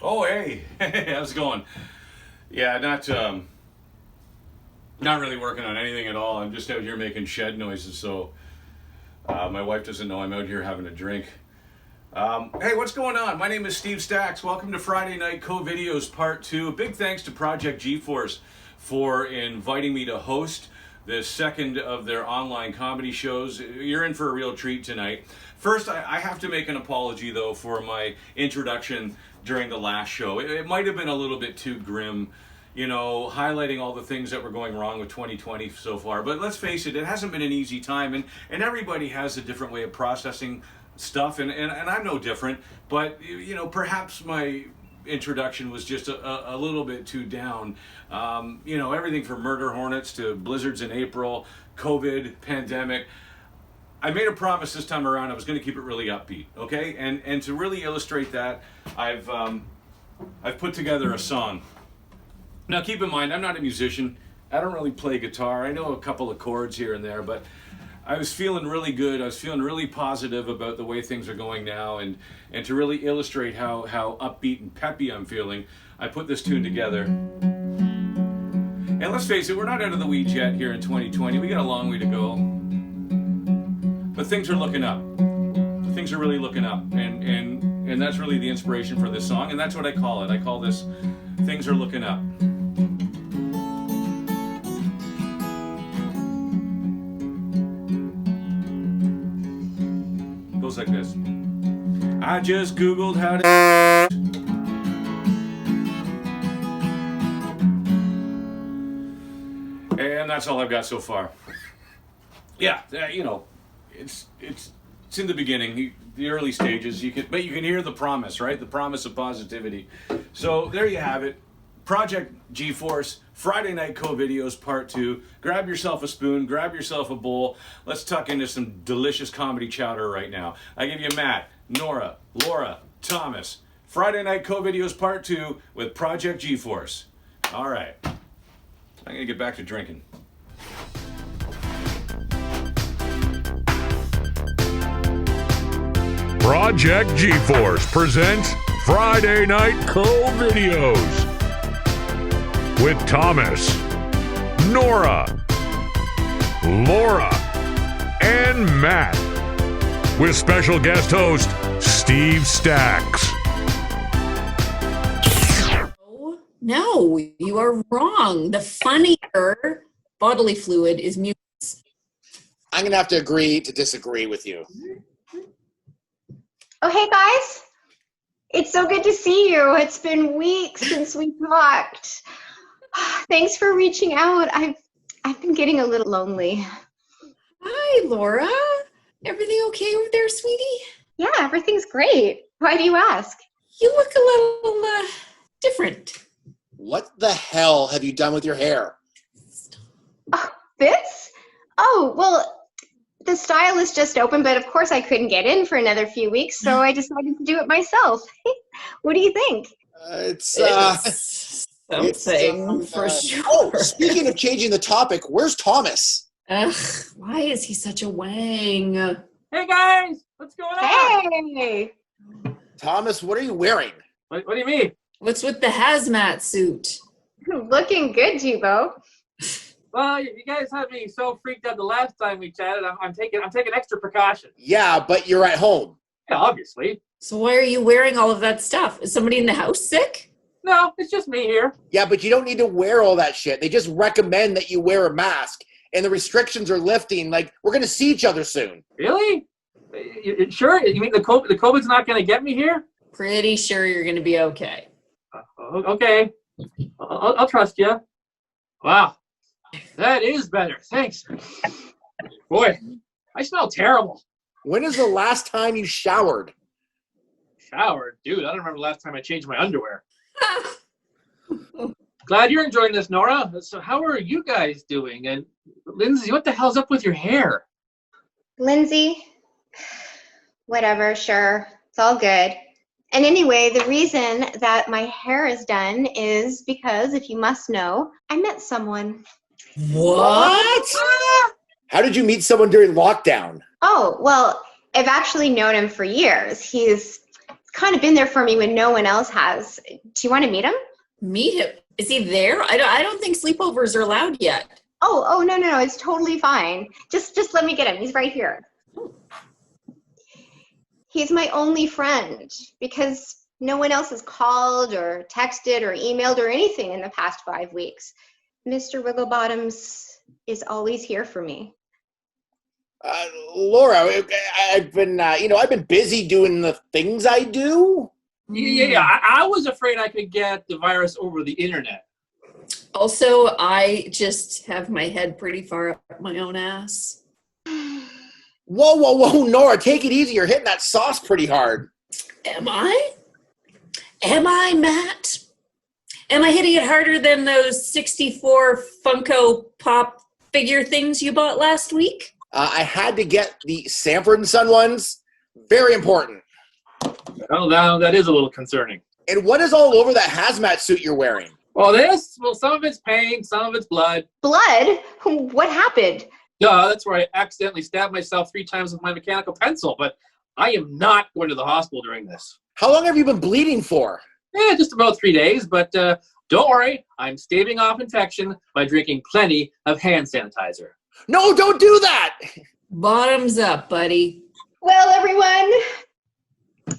Oh, hey, hey, how's it going? Yeah, not really working on anything at all. I'm just out here making shed noises, so my wife doesn't know I'm out here having a drink. Hey, what's going on? My name is Steve Stacks. Welcome to Friday Night COVID-eos Part 2. A big thanks to Project G-Force for inviting me to host the second of their online comedy shows. You're in for a real treat tonight. First, I have to make an apology, though, for my introduction during the last show. It might have been a little bit too grim, you know, highlighting all the things that were going wrong with 2020 so far. But let's face it, it hasn't been an easy time, and everybody has a different way of processing stuff, and I'm no different. But, you know, perhaps my introduction was just a little bit too down. You know, everything from murder hornets to blizzards in April, COVID, pandemic. I made a promise this time around I was going to keep it really upbeat, okay? And to really illustrate that, I've put together a song. Now keep in mind, I'm not a musician. I don't really play guitar. I know a couple of chords here and there, but I was feeling really good. I was feeling really positive about the way things are going now, and to really illustrate how upbeat and peppy I'm feeling, I put this tune together. And let's face it, we're not out of the weeds yet here in 2020. We got a long way to go. But things are looking up. Things are really looking up, and that's really the inspiration for this song, and that's what I call it. I call this Things Are Looking Up. Goes like this. I just Googled how to... And that's all I've got so far. Yeah, you know, it's in the beginning, the early stages. But you can hear the promise, right? The promise of positivity. So there you have it. Project G-Force, Friday Night COVID-eos Part 2. Grab yourself a spoon, grab yourself a bowl. Let's tuck into some delicious comedy chowder right now. I give you Matt, Nora, Laura, Thomas. Friday Night COVID-eos Part 2 with Project G-Force. All right. I'm going to get back to drinking. Project G-Force presents Friday Night COVID-eos with Thomas, Nora, Laura, and Matt, with special guest host Steve Stacks. No, you are wrong. The funnier bodily fluid is mucus. I'm going to have to agree to disagree with you. Oh, hey guys. It's so good to see you. It's been weeks since we talked. Thanks for reaching out. I've been getting a little lonely. Hi, Laura. Everything okay over there, sweetie? Yeah, everything's great. Why do you ask? You look a little different. What the hell have you done with your hair? This? Oh, well, the stylist just opened, but of course I couldn't get in for another few weeks, so I decided to do it myself. What do you think? It's something for sure. Oh, speaking of changing the topic, where's Thomas? Ugh, why is he such a wang? Hey guys, what's going on? Hey! Thomas, what are you wearing? What do you mean? What's with the hazmat suit? Looking good, Jibo. Well, you guys had me so freaked out the last time we chatted. I'm taking extra precautions. Yeah, but you're at home. Yeah, obviously. So why are you wearing all of that stuff? Is somebody in the house sick? No, it's just me here. Yeah, but you don't need to wear all that shit. They just recommend that you wear a mask, and the restrictions are lifting. Like, we're going to see each other soon. Really? Sure? You mean the COVID's not going to get me here? Pretty sure you're going to be okay. Okay. I'll trust you. Wow. That is better. Thanks. Boy, I smell terrible. When is the last time you showered? Showered? Dude, I don't remember the last time I changed my underwear. Glad you're enjoying this, Nora. So how are you guys doing? And Lindsay, what the hell's up with your hair? Lindsay? Whatever, sure. It's all good. And anyway, the reason that my hair is done is because, if you must know, I met someone. What? How did you meet someone during lockdown? Oh, well, I've actually known him for years. He's kind of been there for me when no one else has. Do you want to meet him? Meet him. Is he there? I don't think sleepovers are allowed yet. Oh, no, it's totally fine. Just let me get him. He's right here. He's my only friend because no one else has called or texted or emailed or anything in the past 5 weeks. Mr. Wigglebottoms is always here for me. Laura, I've been busy doing the things I do. Yeah, I was afraid I could get the virus over the internet. Also, I just have my head pretty far up my own ass. Whoa, Nora, take it easy. You're hitting that sauce pretty hard. Am I? Matt? Am I hitting it harder than those 64 Funko Pop figure things you bought last week? I had to get the Sanford & Son ones. Very important. Well, now that is a little concerning. And what is all over that hazmat suit you're wearing? Well, some of it's paint, some of it's blood. Blood? What happened? Duh, that's where I accidentally stabbed myself 3 times with my mechanical pencil, but I am not going to the hospital during this. How long have you been bleeding for? Just about 3 days, but don't worry, I'm staving off infection by drinking plenty of hand sanitizer. No, don't do that! Bottoms up, buddy. Well, everyone,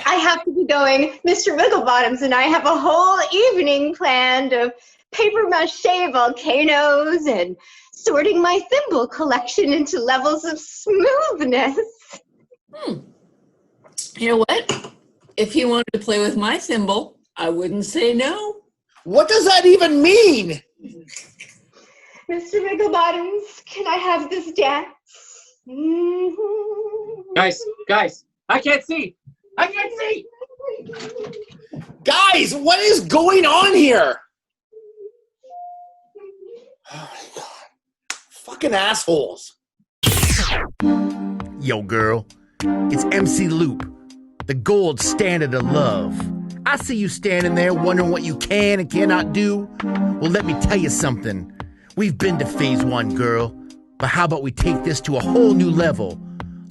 I have to be going. Mr. Wigglebottoms and I have a whole evening planned of paper mache volcanoes and sorting my thimble collection into levels of smoothness. You know what? If he wanted to play with my thimble, I wouldn't say no. What does that even mean? Mr. Wigglebottoms, can I have this dance? Guys, I can't see. Guys, what is going on here? Oh my God. Fucking assholes. Yo, girl, it's MC Loop, the gold standard of love. I see you standing there wondering what you can and cannot do. Well, let me tell you something. We've been to phase 1, girl, but how about we take this to a whole new level?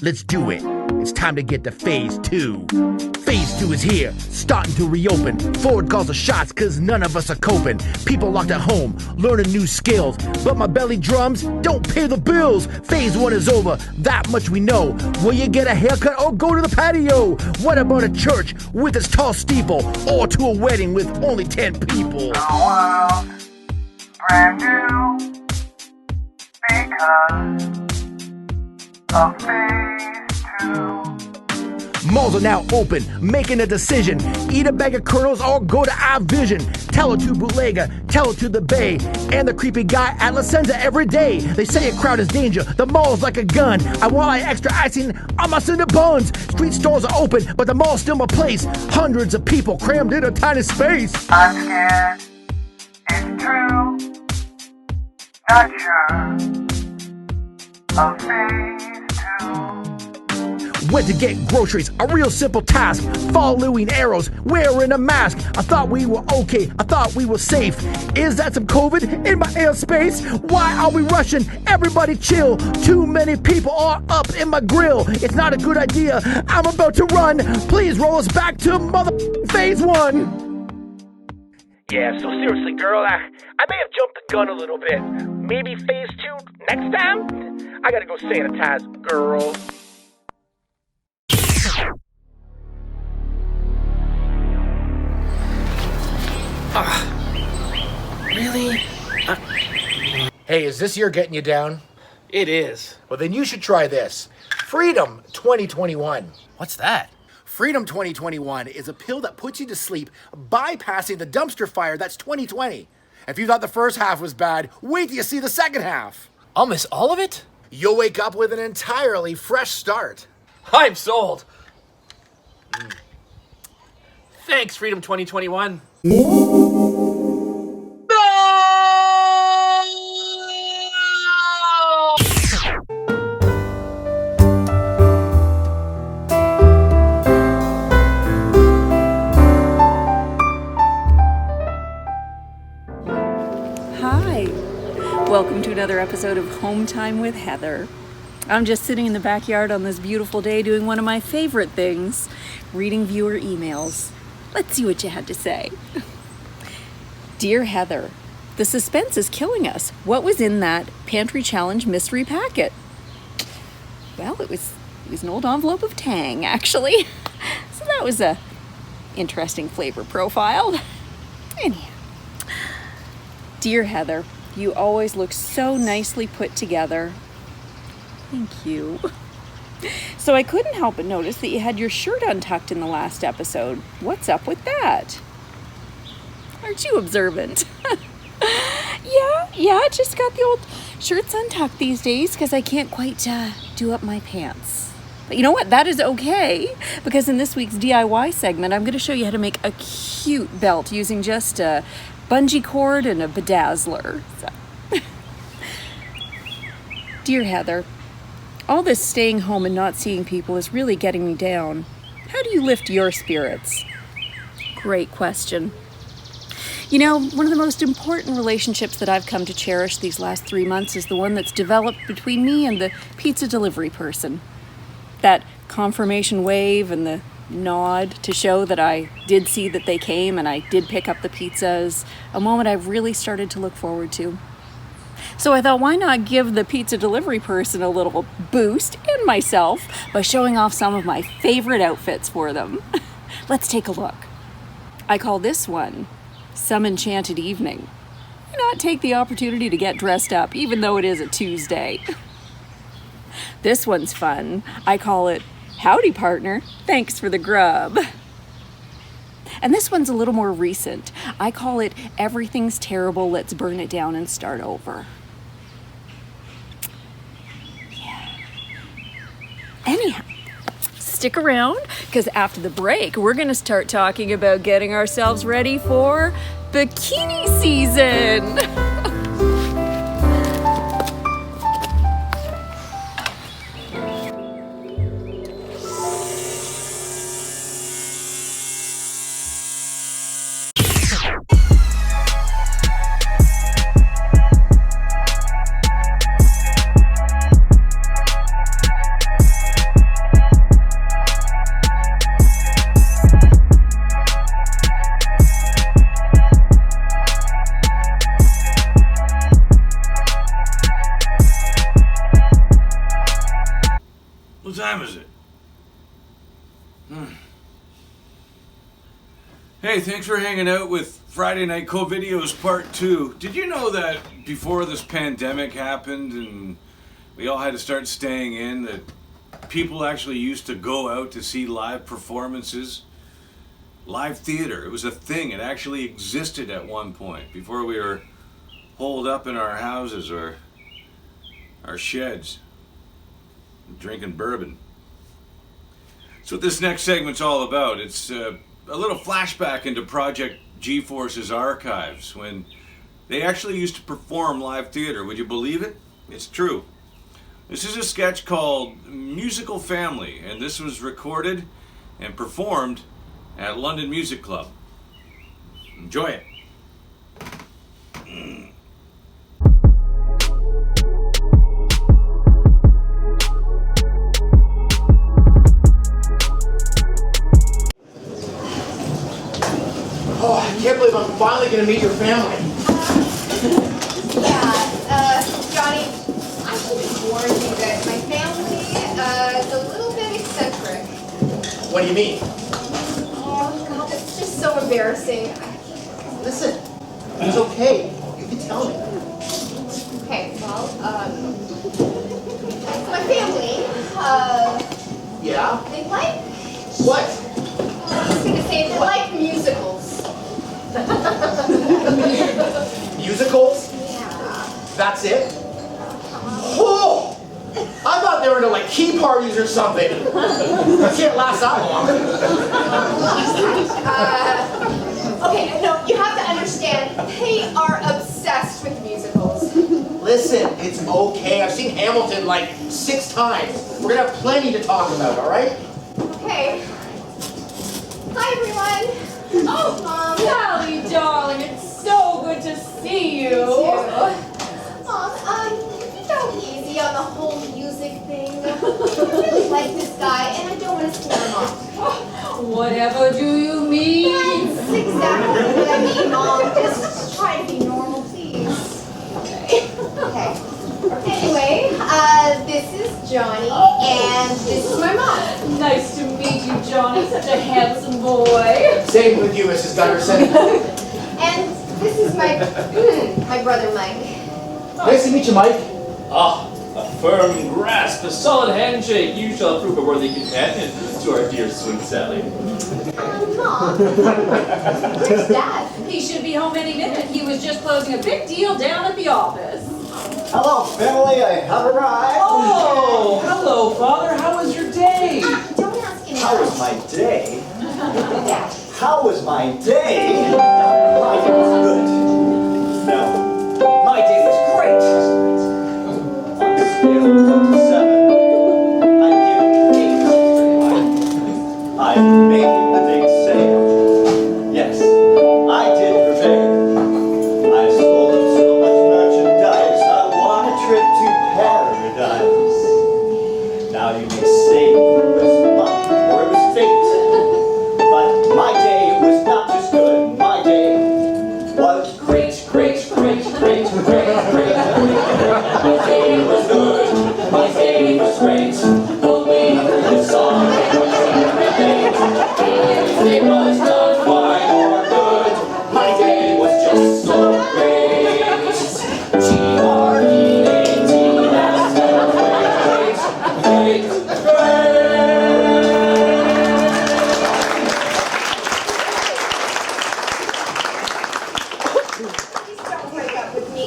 Let's do it. It's time to get to phase 2. Phase 2 is here, starting to reopen. Forward calls the shots, cause none of us are coping. People locked at home, learning new skills. But my belly drums don't pay the bills. Phase 1 is over, that much we know. Will you get a haircut or go to the patio? What about a church with its tall steeple? Or to a wedding with only 10 people? The world, brand new, because of phase 2. Malls are now open, making a decision. Eat a bag of kernels or go to iVision. Tell it to Bootlegger, tell it to the Bay, and the creepy guy at La Senza every day. They say a crowd is danger, the mall's like a gun. I want extra icing on my cinder buns. Street stores are open, but the mall's still my place. Hundreds of people crammed in a tiny space. I'm scared, it's true, not sure of phase 2. Went to get groceries, a real simple task. Following arrows, wearing a mask. I thought we were okay, I thought we were safe. Is that some COVID in my airspace? Why are we rushing? Everybody chill. Too many people are up in my grill. It's not a good idea, I'm about to run. Please roll us back to phase 1. Yeah, so seriously, girl, I may have jumped the gun a little bit. Maybe phase 2 next time? I gotta go sanitize, girl. Really? Hey, is this year getting you down? It is. Well, then you should try this. Freedom 2021. What's that? Freedom 2021 is a pill that puts you to sleep, bypassing the dumpster fire that's 2020. If you thought the first half was bad, wait till you see the second half. I'll miss all of it? You'll wake up with an entirely fresh start. I'm sold. Thanks, Freedom 2021. Hi, welcome to another episode of Home Time with Heather. I'm just sitting in the backyard on this beautiful day doing one of my favorite things, reading viewer emails. Let's see what you had to say. Dear Heather, the suspense is killing us. What was in that Pantry Challenge mystery packet? Well, it was an old envelope of Tang, actually. So that was a interesting flavor profile. Anyhow. Dear Heather, you always look so nicely put together. Thank you. So I couldn't help but notice that you had your shirt untucked in the last episode. What's up with that? Aren't you observant? Yeah, just got the old shirts untucked these days because I can't quite do up my pants. But you know what? That is okay, because in this week's DIY segment, I'm going to show you how to make a cute belt using just a bungee cord and a bedazzler. So. Dear Heather, all this staying home and not seeing people is really getting me down. How do you lift your spirits? Great question. You know, one of the most important relationships that I've come to cherish these last 3 months is the one that's developed between me and the pizza delivery person. That confirmation wave and the nod to show that I did see that they came and I did pick up the pizza is a moment I've really started to look forward to. So I thought, why not give the pizza delivery person a little boost, and myself, by showing off some of my favorite outfits for them. Let's take a look. I call this one Some Enchanted Evening. Why not take the opportunity to get dressed up, even though it is a Tuesday? This one's fun. I call it Howdy Partner, Thanks for the Grub. And this one's a little more recent. I call it Everything's Terrible, Let's Burn It Down and Start Over. Yeah. Anyhow, stick around, because after the break, we're going to start talking about getting ourselves ready for bikini season. What time is it? Hey, thanks for hanging out with Friday Night COVID-eos Part 2. Did you know that before this pandemic happened and we all had to start staying in, that people actually used to go out to see live performances? Live theater, it was a thing. It actually existed at one point before we were holed up in our houses or our sheds, drinking bourbon. That's what this next segment's all about. It's a little flashback into Project G-Force's archives when they actually used to perform live theater. Would you believe it? It's true. This is a sketch called Musical Family, and this was recorded and performed at London Music Club. Enjoy it. Oh, I can't believe I'm finally going to meet your family. Johnny, I should have warned you that my family is a little bit eccentric. What do you mean? Oh, God, it's just so embarrassing. Listen, it's okay. You can tell me. Okay, well, my family, Yeah? they like, What? I was going to say, they like musicals. Musicals? Yeah. That's it? Oh! I thought they were into like key parties or something. I can't last that long. Okay, no, you have to understand, they are obsessed with musicals. Listen, it's okay. I've seen Hamilton like 6 times. We're gonna have plenty to talk about, all right? Okay. Hi, everyone. Oh, Sally, darling, it's so good to see you. Mom, you go easy on the whole music thing. I really like this guy, and I don't want to scare him off. Whatever do you mean? That's exactly what I mean, Mom. Just try to be normal, please. Okay. Anyway, this is Johnny, and this is my mom. Nice to meet you, Johnny. Such a handsome boy. Same with you, Mrs. Gunderson. And this is my my brother Mike. Nice to meet you, Mike. Ah, a firm grasp, a solid handshake. You shall prove a worthy companion to our dear sweet Sally. Mom, where's Dad? He should be home any minute. He was just closing a big deal down at the office. Hello, family. I have arrived. Oh, hello, Father. How was your day? Don't ask him. How was my day? Dad. How was my day? My day was good. No, my day was great. On a scale of 1 to 7, I'd give 8. I made the big sale. Yes, I did prevail. I sold so much merchandise. I won a trip to paradise. Now you may say it was luck or it was fate, but my day was not just good. My day was great, great, great, great, great, great, great. My day was good. My day was great. Only the song it was not fine or good. My day was just so great. G-R-E-A-T, that's so great, great, great. Please don't break up with me.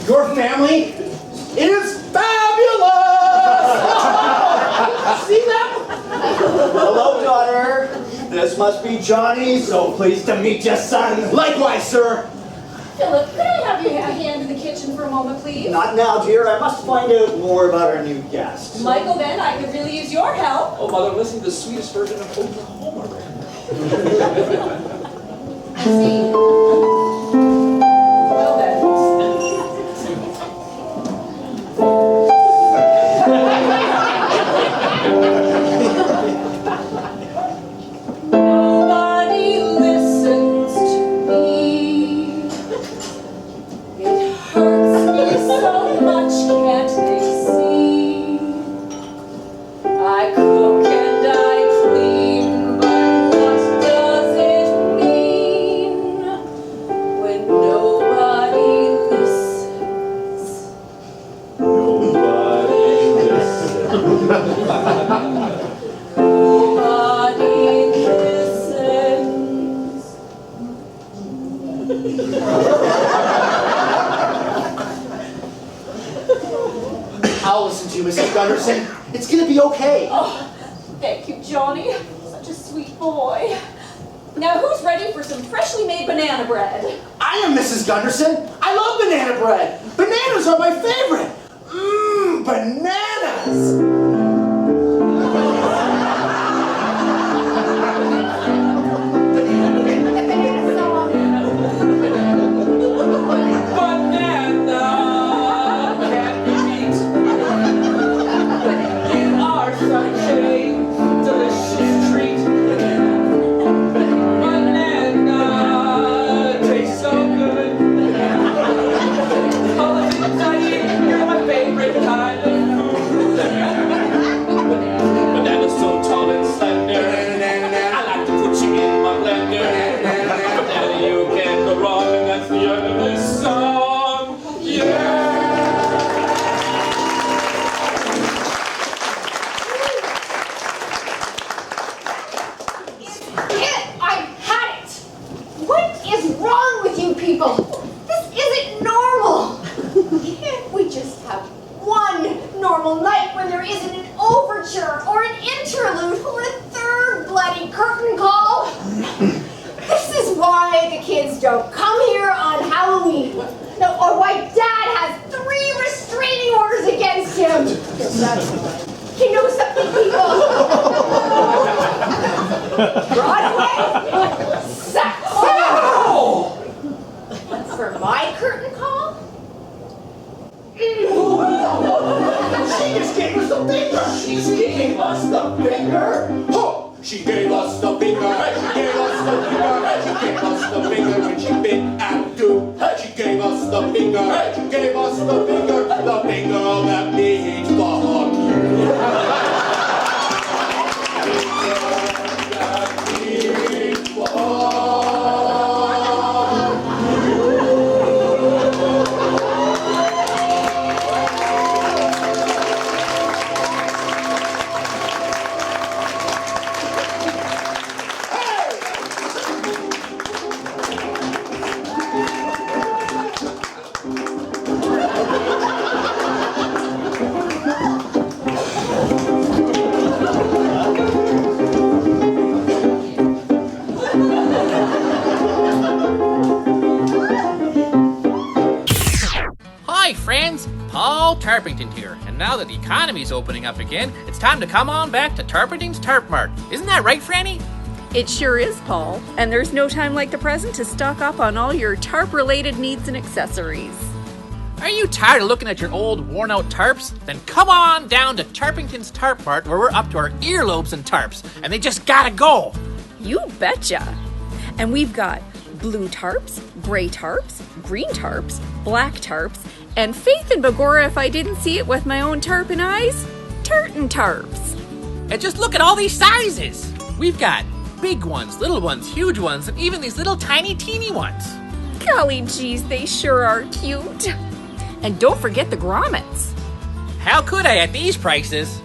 Your family is fabulous! See that? Hello, daughter. This must be Johnny. So pleased to meet you, son. Likewise, sir. Philip, could I have you a hand in the kitchen for a moment, please? Not now, dear. I must find out more about our new guest. Michael, then, I could really use your help. Oh, Mother, listen to the sweetest version of Oklahoma right now. I see. Well, then. Nobody listens to me. It hurts me so much, can't they see? I cook and I clean, but what does it mean when nobody listens? Nobody listens. Nobody listens. I'll listen to you, Mrs. Gunderson. It's gonna be okay. Oh, thank you, Johnny. Such a sweet boy. Now, who's ready for some freshly made banana bread? I am Mrs. Gunderson. I love banana bread. Bananas are my favorite. Mmm, bananas. Banana can't be beat. You are such a delicious treat. Banana tastes so good. All the things I eat, you're my favorite kind of food. Banana's so tall and slender. I like to put you in my blender. Banana, you can't go wrong, and that's the end of this song. Yeah! I've had it! What is wrong with you people? This isn't normal! Can't we just have one normal night when there isn't an overture or an interlude or a third bloody curtain call? This is why the kids don't come here on Halloween. No, or why Dad has 3 restraining orders against him. You know something, people? Broadway sucks. But for my curtain call, gave us the finger. Oh, she gave us the finger. She gave us the finger. She gave us the finger when she bit at two. She gave us the finger. She gave us the finger that means fuck you. Hi, friends. Paul Tarpington here. And now that the economy's opening up again, it's time to come on back to Tarpington's Tarp Mart. Isn't that right, Franny? It sure is, Paul. And there's no time like the present to stock up on all your tarp-related needs and accessories. Are you tired of looking at your old, worn-out tarps? Then come on down to Tarpington's Tarp Mart, where we're up to our earlobes in tarps, and they just gotta go. You betcha. And we've got blue tarps, gray tarps, green tarps, black tarps, and faith in Bagora if I didn't see it with my own tarpon eyes, tartan tarps. And just look at all these sizes. We've got big ones, little ones, huge ones, and even these little tiny teeny ones. Golly geez, they sure are cute. And don't forget the grommets. How could I at these prices?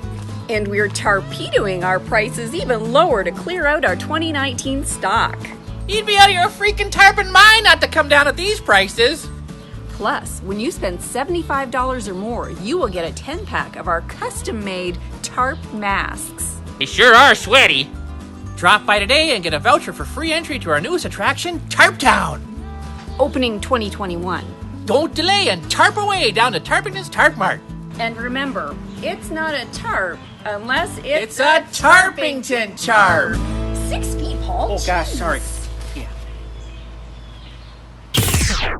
And we're torpedoing our prices even lower to clear out our 2019 stock. You'd be out of your freaking tarpon mind not to come down at these prices. Plus, when you spend $75 or more, you will get a 10-pack of our custom-made tarp masks. They sure are sweaty. Drop by today and get a voucher for free entry to our newest attraction, Tarp Town. Opening 2021. Don't delay and tarp away down to Tarpington's Tarp Mart. And remember, it's not a tarp unless It's a Tarpington tarp. 6 feet, Paul. Oh gosh, sorry.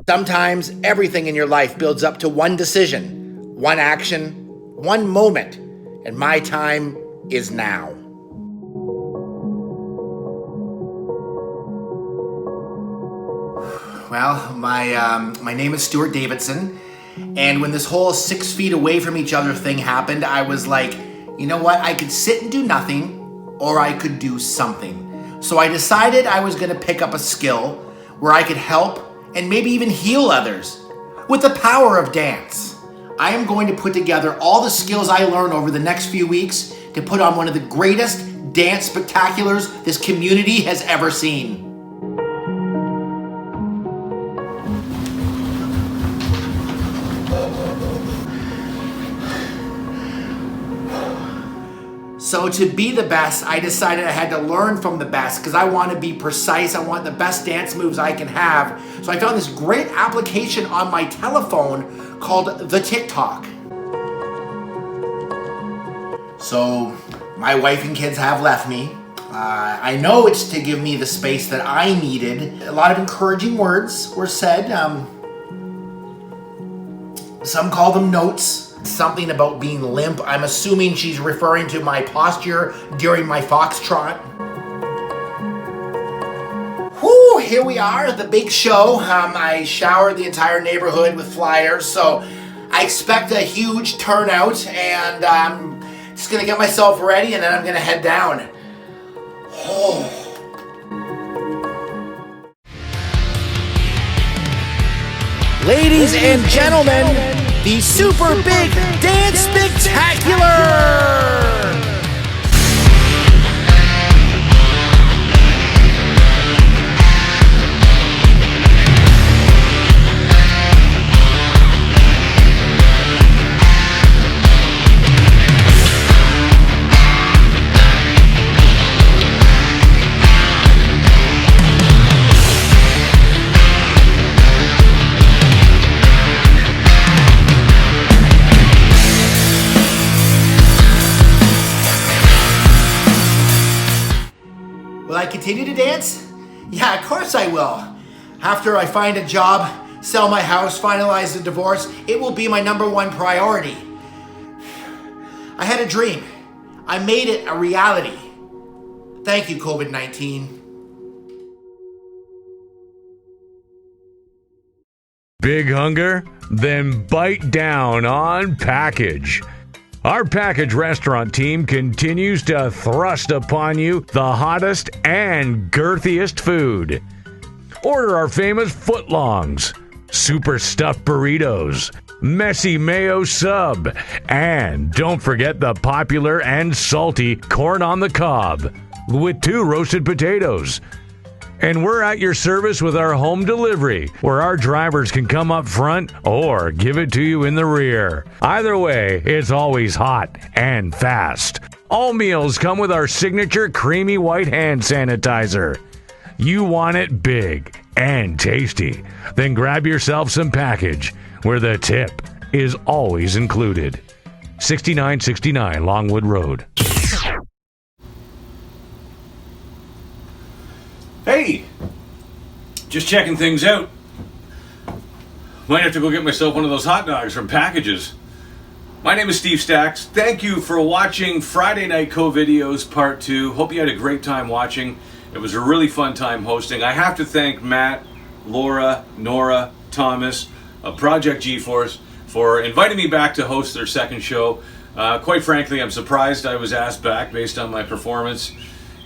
Sometimes everything in your life builds up to one decision, one action, one moment, and my time is now. Well, my name is Stuart Davidson, and when this whole 6 feet away from each other thing happened, I was like, you know what? I could sit and do nothing, or I could do something. So I decided I was gonna pick up a skill where I could help and maybe even heal others with the power of dance. I am going to put together all the skills I learn over the next few weeks to put on one of the greatest dance spectaculars this community has ever seen. So to be the best, I decided I had to learn from the best because I want to be precise. I want the best dance moves I can have. So I found this great application on my telephone called the TikTok. So my wife and kids have left me. I know it's to give me the space that I needed. A lot of encouraging words were said. Some call them notes. Something about being limp. I'm assuming she's referring to my posture during my foxtrot. Whew, here we are, the big show. I showered the entire neighborhood with flyers, so I expect a huge turnout, and I'm just gonna get myself ready, and then I'm gonna head down. Oh. Ladies and gentlemen, the Super Big Dance Spectacular! Will I continue to dance? Yeah, of course I will. After I find a job, sell my house, finalize the divorce, it will be my #1 priority. I had a dream, I made it a reality. Thank you, COVID-19. Big hunger? Then bite down on Package. Our Package restaurant team continues to thrust upon you the hottest and girthiest food. Order our famous footlongs, super stuffed burritos, messy mayo sub, and don't forget the popular and salty corn on the cob with 2 roasted potatoes. And we're at your service with our home delivery, where our drivers can come up front or give it to you in the rear. Either way, it's always hot and fast. All meals come with our signature creamy white hand sanitizer. You want it big and tasty? Then grab yourself some Package, where the tip is always included. 6969 Longwood Road. Hey, just checking things out. Might have to go get myself one of those hot dogs from Packages. My name is Steve Stacks. Thank you for watching Friday Night COVID-eos Part 2. Hope you had a great time watching. It was a really fun time hosting. I have to thank Matt, Laura, Nora, Thomas of Project G-Force for inviting me back to host their second show. Quite frankly, I'm surprised I was asked back based on my performance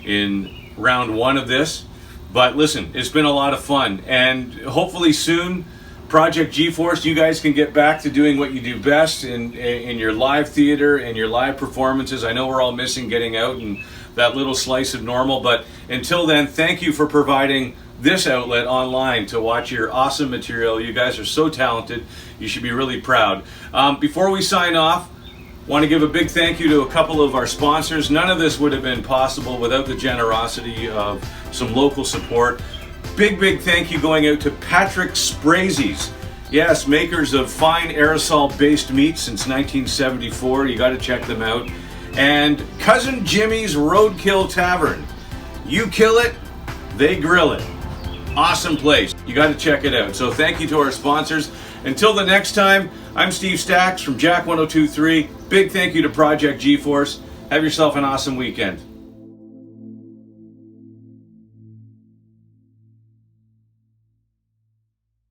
in round 1 of this. But listen, it's been a lot of fun, and hopefully soon, Project G-Force, you guys can get back to doing what you do best in your live theater and your live performances. I know we're all missing getting out and that little slice of normal, but until then, thank you for providing this outlet online to watch your awesome material. You guys are so talented. You should be really proud. Before we sign off, want to give a big thank you to a couple of our sponsors. None of this would have been possible without the generosity of some local support. Big thank you going out to Patrick Sprazy's. Yes, makers of fine aerosol-based meat since 1974. You got to check them out. And Cousin Jimmy's Roadkill Tavern. You kill it, they grill it. Awesome place. You got to check it out. So thank you to our sponsors. Until the next time, I'm Steve Stacks from Jack 1023. Big thank you to Project G-Force. Have yourself an awesome weekend.